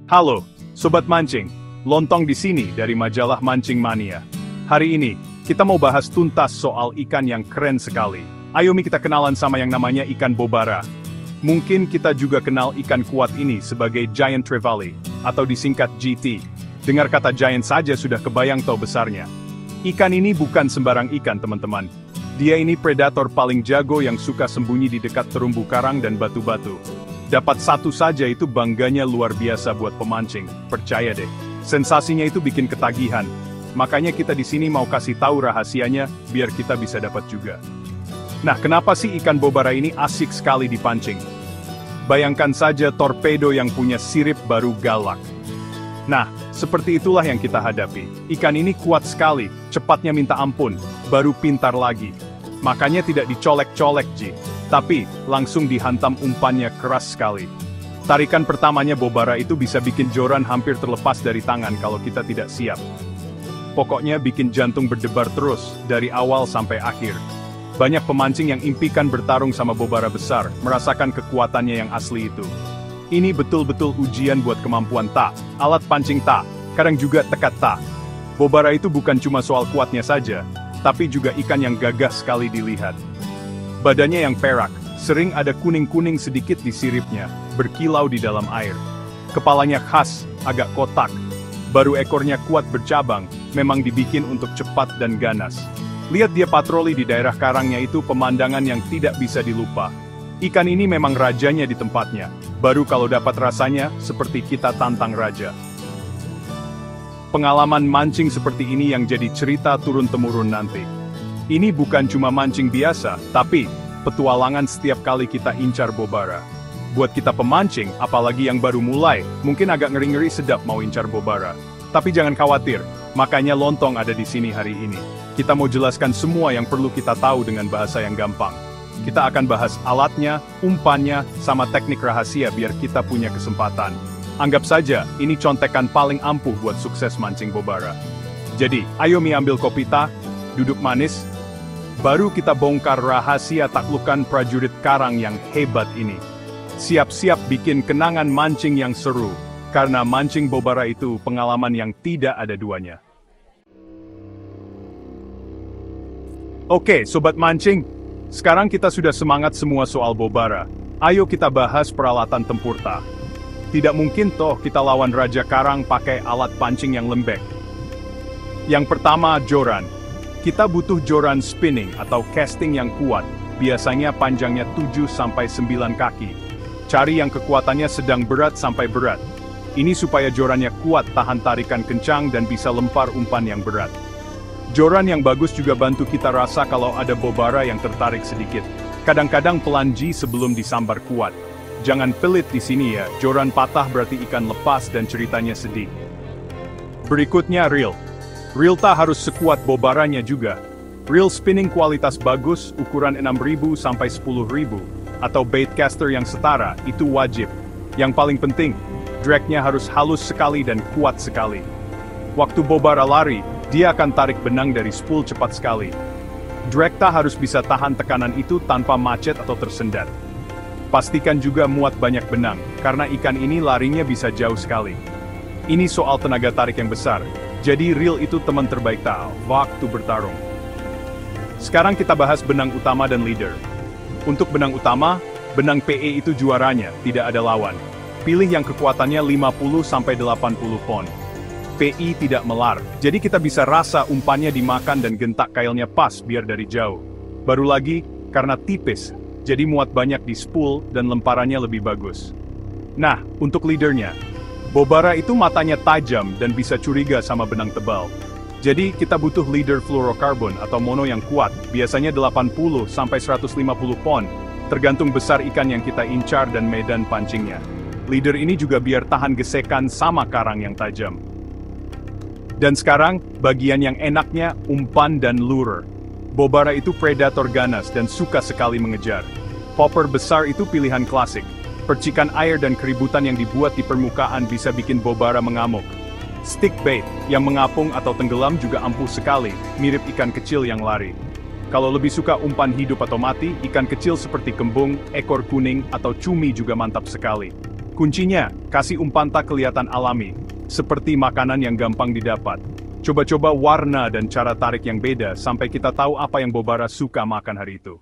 Halo, Sobat Mancing. Lontong di sini dari majalah Mancing Mania. Hari ini, kita mau bahas tuntas soal ikan yang keren sekali. Ayo kita kenalan sama yang namanya ikan bobara. Mungkin kita juga kenal ikan kuat ini sebagai Giant Trevally, atau disingkat GT. Dengar kata giant saja sudah kebayang tau besarnya. Ikan ini bukan sembarang ikan teman-teman. Dia ini predator paling jago yang suka sembunyi di dekat terumbu karang dan batu-batu. Dapat satu saja itu bangganya luar biasa buat pemancing, percaya deh. Sensasinya itu bikin ketagihan. Makanya kita di sini mau kasih tahu rahasianya, biar kita bisa dapat juga. Nah, kenapa sih ikan bobara ini asik sekali dipancing? Bayangkan saja torpedo yang punya sirip baru galak. Nah, seperti itulah yang kita hadapi. Ikan ini kuat sekali, cepatnya minta ampun, baru pintar lagi. Makanya tidak dicolek-colek, Ji. Tapi, langsung dihantam umpannya keras sekali. Tarikan pertamanya bobara itu bisa bikin joran hampir terlepas dari tangan kalau kita tidak siap. Pokoknya bikin jantung berdebar terus, dari awal sampai akhir. Banyak pemancing yang impikan bertarung sama bobara besar, merasakan kekuatannya yang asli itu. Ini betul-betul ujian buat kemampuan tak, alat pancing tak, kadang juga tekad tak. Bobara itu bukan cuma soal kuatnya saja, tapi juga ikan yang gagah sekali dilihat. Badannya yang perak, sering ada kuning-kuning sedikit di siripnya, berkilau di dalam air. Kepalanya khas, agak kotak. Baru ekornya kuat bercabang, memang dibikin untuk cepat dan ganas. Lihat dia patroli di daerah karangnya itu pemandangan yang tidak bisa dilupa. Ikan ini memang rajanya di tempatnya, baru kalau dapat rasanya, seperti kita tantang raja. Pengalaman mancing seperti ini yang jadi cerita turun-temurun nanti. Ini bukan cuma mancing biasa, tapi petualangan setiap kali kita incar bobara. Buat kita pemancing, apalagi yang baru mulai, mungkin agak ngeri-ngeri sedap mau incar bobara. Tapi jangan khawatir, makanya Lontong ada di sini hari ini. Kita mau jelaskan semua yang perlu kita tahu dengan bahasa yang gampang. Kita akan bahas alatnya, umpannya, sama teknik rahasia biar kita punya kesempatan. Anggap saja, ini contekan paling ampuh buat sukses mancing bobara. Jadi, ayo ambil kopi ta, duduk manis, baru kita bongkar rahasia taklukan prajurit karang yang hebat ini. Siap-siap bikin kenangan mancing yang seru, karena mancing bobara itu pengalaman yang tidak ada duanya. Oke, Sobat Mancing, sekarang kita sudah semangat semua soal bobara. Ayo kita bahas peralatan tempur ta. Tidak mungkin toh kita lawan Raja Karang pakai alat pancing yang lembek. Yang pertama, joran. Kita butuh joran spinning atau casting yang kuat, biasanya panjangnya 7-9 kaki. Cari yang kekuatannya sedang berat sampai berat. Ini supaya jorannya kuat tahan tarikan kencang dan bisa lempar umpan yang berat. Joran yang bagus juga bantu kita rasa kalau ada bobara yang tertarik sedikit. Kadang-kadang pelan Ji sebelum disambar kuat. Jangan pelit di sini ya, joran patah berarti ikan lepas dan ceritanya sedih. Berikutnya reel. Reel tak harus sekuat bobaranya juga. Reel spinning kualitas bagus, ukuran 6.000 sampai 10.000, atau baitcaster yang setara, itu wajib. Yang paling penting, dragnya harus halus sekali dan kuat sekali. Waktu bobara lari, dia akan tarik benang dari spool cepat sekali. Drag tak harus bisa tahan tekanan itu tanpa macet atau tersendat. Pastikan juga muat banyak benang, karena ikan ini larinya bisa jauh sekali. Ini soal tenaga tarik yang besar. Jadi reel itu teman terbaik tak waktu bertarung. Sekarang kita bahas benang utama dan leader. Untuk benang utama, benang PE itu juaranya, tidak ada lawan. Pilih yang kekuatannya 50-80 pon. PI tidak melar, jadi kita bisa rasa umpannya dimakan dan gentak kailnya pas biar dari jauh. Baru lagi, karena tipis, jadi muat banyak di spool dan lemparannya lebih bagus. Nah, untuk leadernya, bobara itu matanya tajam dan bisa curiga sama benang tebal. Jadi kita butuh leader fluorocarbon atau mono yang kuat, biasanya 80-150 pon, tergantung besar ikan yang kita incar dan medan pancingnya. Leader ini juga biar tahan gesekan sama karang yang tajam. Dan sekarang, bagian yang enaknya, umpan dan lure. Bobara itu predator ganas dan suka sekali mengejar. Popper besar itu pilihan klasik. Percikan air dan keributan yang dibuat di permukaan bisa bikin bobara mengamuk. Stick bait, yang mengapung atau tenggelam juga ampuh sekali, mirip ikan kecil yang lari. Kalau lebih suka umpan hidup atau mati, ikan kecil seperti kembung, ekor kuning, atau cumi juga mantap sekali. Kuncinya, kasih umpan tak kelihatan alami, seperti makanan yang gampang didapat. Coba-coba warna dan cara tarik yang beda sampai kita tahu apa yang Bobara suka makan hari itu.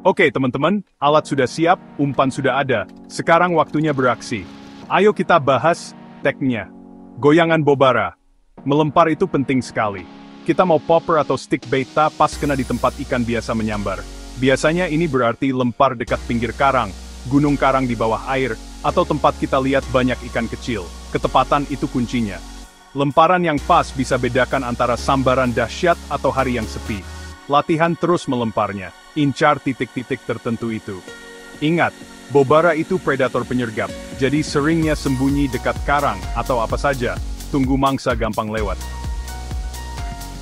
Oke teman-teman, alat sudah siap, umpan sudah ada, sekarang waktunya beraksi. Ayo kita bahas tekniknya. Goyangan Bobara. Melempar itu penting sekali. Kita mau popper atau stick bait pas kena di tempat ikan biasa menyambar. Biasanya ini berarti lempar dekat pinggir karang, gunung karang di bawah air, atau tempat kita lihat banyak ikan kecil. Ketepatan itu kuncinya. Lemparan yang pas bisa bedakan antara sambaran dahsyat atau hari yang sepi. Latihan terus melemparnya, incar titik-titik tertentu itu. Ingat, Bobara itu predator penyergap, jadi seringnya sembunyi dekat karang atau apa saja, tunggu mangsa gampang lewat.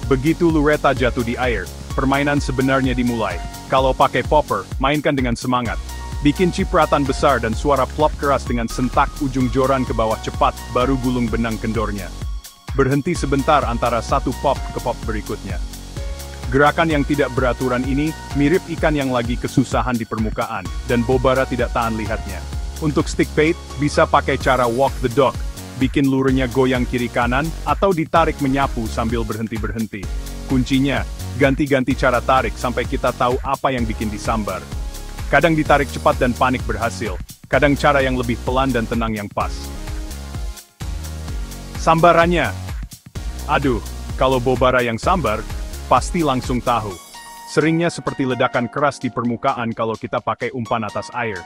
Begitu lureta jatuh di air, permainan sebenarnya dimulai. Kalau pakai popper, mainkan dengan semangat. Bikin cipratan besar dan suara plop keras dengan sentak ujung joran ke bawah cepat, baru gulung benang kendornya. Berhenti sebentar antara satu pop ke pop berikutnya. Gerakan yang tidak beraturan ini, mirip ikan yang lagi kesusahan di permukaan, dan Bobara tidak tahan lihatnya. Untuk stick bait, bisa pakai cara walk the dog. Bikin lurenya goyang kiri kanan, atau ditarik menyapu sambil berhenti-berhenti. Kuncinya, ganti-ganti cara tarik sampai kita tahu apa yang bikin disambar. Kadang ditarik cepat dan panik berhasil, kadang cara yang lebih pelan dan tenang yang pas. Sambarannya. Aduh, kalau Bobara yang sambar, pasti langsung tahu. Seringnya seperti ledakan keras di permukaan kalau kita pakai umpan atas air.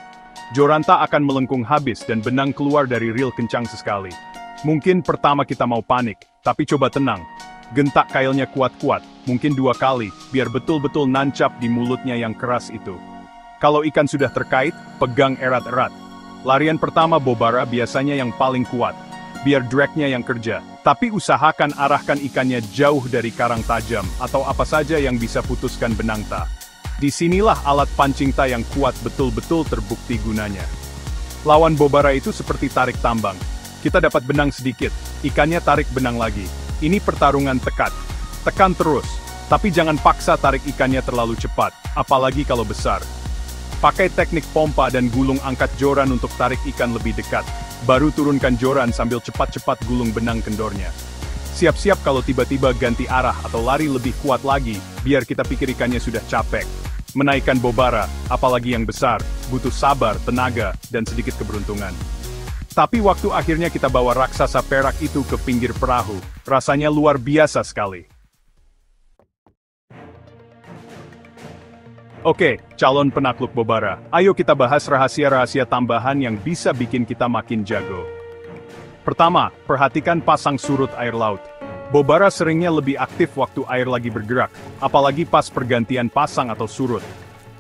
Joranta akan melengkung habis dan benang keluar dari reel kencang sesekali. Mungkin pertama kita mau panik, tapi coba tenang. Gentak kailnya kuat-kuat, mungkin 2 kali, biar betul-betul nancap di mulutnya yang keras itu. Kalau ikan sudah terkait, pegang erat-erat. Larian pertama Bobara biasanya yang paling kuat, biar dragnya yang kerja. Tapi usahakan arahkan ikannya jauh dari karang tajam, atau apa saja yang bisa putuskan benang ta. Disinilah alat pancing ta yang kuat betul-betul terbukti gunanya. Lawan Bobara itu seperti tarik tambang. Kita dapat benang sedikit, ikannya tarik benang lagi. Ini pertarungan tekat. Tekan terus, tapi jangan paksa tarik ikannya terlalu cepat, apalagi kalau besar. Pakai teknik pompa dan gulung angkat joran untuk tarik ikan lebih dekat. Baru turunkan joran sambil cepat-cepat gulung benang kendornya. Siap-siap kalau tiba-tiba ganti arah atau lari lebih kuat lagi, biar kita pikir ikannya sudah capek. Menaikkan Bobara, apalagi yang besar, butuh sabar, tenaga, dan sedikit keberuntungan. Tapi waktu akhirnya kita bawa raksasa perak itu ke pinggir perahu, rasanya luar biasa sekali. Oke, calon penakluk Bobara, ayo kita bahas rahasia-rahasia tambahan yang bisa bikin kita makin jago. Pertama, perhatikan pasang surut air laut. Bobara seringnya lebih aktif waktu air lagi bergerak, apalagi pas pergantian pasang atau surut.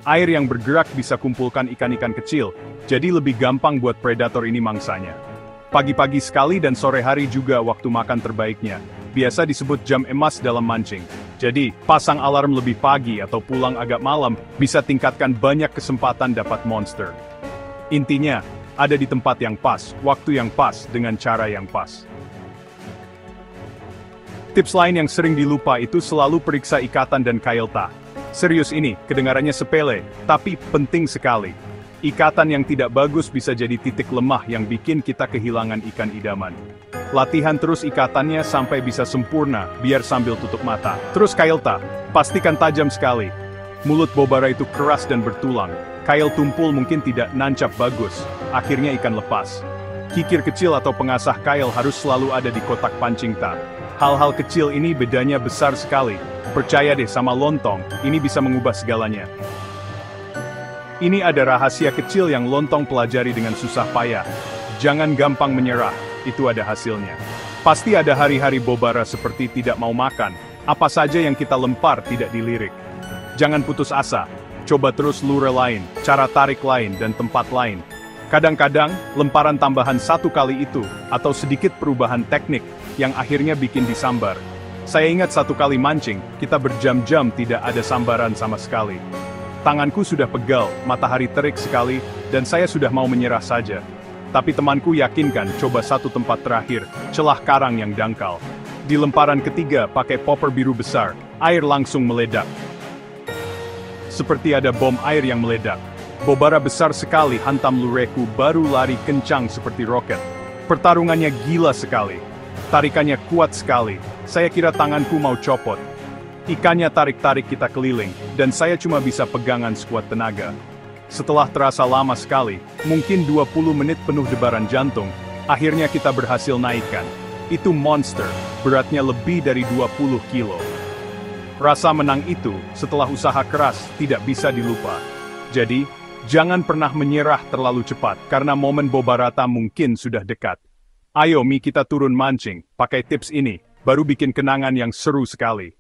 Air yang bergerak bisa kumpulkan ikan-ikan kecil, jadi lebih gampang buat predator ini mangsanya. Pagi-pagi sekali dan sore hari juga waktu makan terbaiknya, biasa disebut jam emas dalam mancing. Jadi, pasang alarm lebih pagi atau pulang agak malam, bisa tingkatkan banyak kesempatan dapat monster. Intinya, ada di tempat yang pas, waktu yang pas, dengan cara yang pas. Tips lain yang sering dilupa itu selalu periksa ikatan dan kail ta. Serius ini, kedengarannya sepele, tapi penting sekali. Ikatan yang tidak bagus bisa jadi titik lemah yang bikin kita kehilangan ikan idaman. Latihan terus ikatannya sampai bisa sempurna, biar sambil tutup mata. Terus kail ta, pastikan tajam sekali. Mulut Bobara itu keras dan bertulang. Kail tumpul mungkin tidak nancap bagus, akhirnya ikan lepas. Kikir kecil atau pengasah kail harus selalu ada di kotak pancing ta. Hal-hal kecil ini bedanya besar sekali. Percaya deh sama lontong, ini bisa mengubah segalanya. Ini ada rahasia kecil yang lontong pelajari dengan susah payah. Jangan gampang menyerah, itu ada hasilnya. Pasti ada hari-hari Bobara seperti tidak mau makan, apa saja yang kita lempar tidak dilirik. Jangan putus asa, coba terus lure lain, cara tarik lain dan tempat lain. Kadang-kadang, lemparan tambahan 1 kali itu, atau sedikit perubahan teknik, yang akhirnya bikin disambar. Saya ingat 1 kali mancing, kita berjam-jam tidak ada sambaran sama sekali. Tanganku sudah pegal, matahari terik sekali, dan saya sudah mau menyerah saja. Tapi temanku yakinkan coba 1 tempat terakhir, celah karang yang dangkal. Di lemparan ketiga pakai popper biru besar, air langsung meledak. Seperti ada bom air yang meledak. Bobara besar sekali hantam lureku baru lari kencang seperti roket. Pertarungannya gila sekali. Tarikannya kuat sekali. Saya kira tanganku mau copot. Ikannya tarik-tarik kita keliling, dan saya cuma bisa pegangan sekuat tenaga. Setelah terasa lama sekali, mungkin 20 menit penuh debaran jantung, akhirnya kita berhasil naikkan. Itu monster, beratnya lebih dari 20 kilo. Rasa menang itu, setelah usaha keras, tidak bisa dilupa. Jadi, jangan pernah menyerah terlalu cepat, karena momen Bobarata mungkin sudah dekat. Ayo Mi, kita turun mancing, pakai tips ini, baru bikin kenangan yang seru sekali.